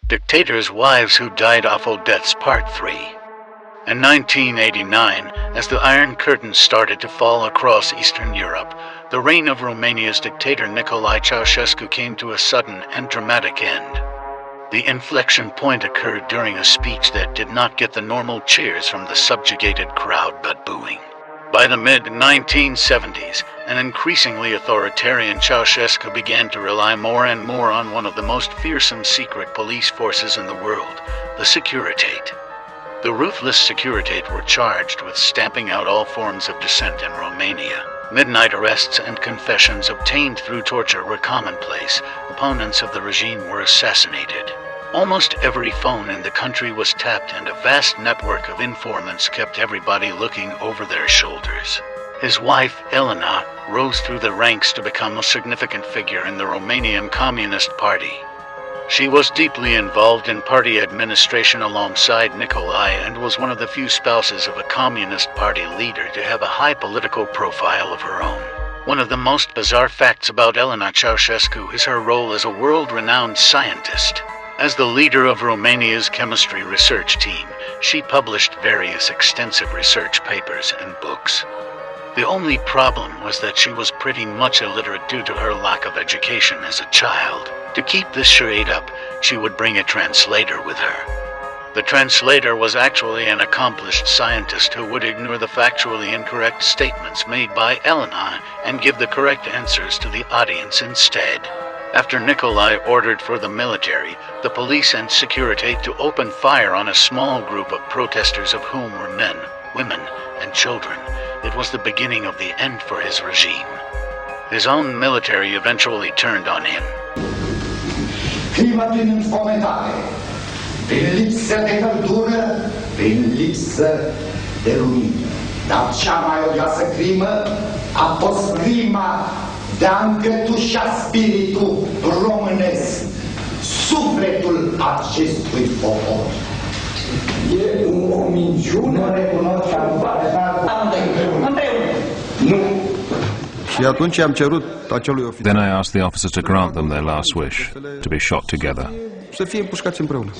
Dictators' Wives Who Died Awful Deaths Part 3. In 1989, as the Iron Curtain started to fall across Eastern Europe, the reign of Romania's dictator Nicolae Ceaușescu came to a sudden and dramatic end. The inflection point occurred during a speech that did not get the normal cheers from the subjugated crowd but booing. By the mid-1970s, an increasingly authoritarian Ceaușescu began to rely more and more on one of the most fearsome secret police forces in the world, the Securitate. The ruthless Securitate were charged with stamping out all forms of dissent in Romania. Midnight arrests and confessions obtained through torture were commonplace. Opponents of the regime were assassinated. Almost every phone in the country was tapped, and a vast network of informants kept everybody looking over their shoulders. His wife, Elena, rose through the ranks to become a significant figure in the Romanian Communist Party. She was deeply involved in party administration alongside Nicolae and was one of the few spouses of a Communist Party leader to have a high political profile of her own. One of the most bizarre facts about Elena Ceaușescu is her role as a world-renowned scientist. As the leader of Romania's chemistry research team, she published various extensive research papers and books. The only problem was that she was pretty much illiterate due to her lack of education as a child. To keep this charade up, she would bring a translator with her. The translator was actually an accomplished scientist who would ignore the factually incorrect statements made by Elena and give the correct answers to the audience instead. After Nicolae ordered for the military, the police and Securitate to open fire on a small group of protesters, of whom were men, women, and children, it was the beginning of the end for his regime. His own military eventually turned on him. Crimă prin înfometare, prin lipsă de căldură, prin lipsă de lumină. Dar cea mai odioasă crimă a fost crima de a încătușa spiritul românesc, sufletul acestui popor. E o minciună, nu recunosc că am împreună. Nu. Și atunci am cerut acelui ofițer. Then I asked the officer to grant them their last wish, to be shot together. Să fie împușcați împreună.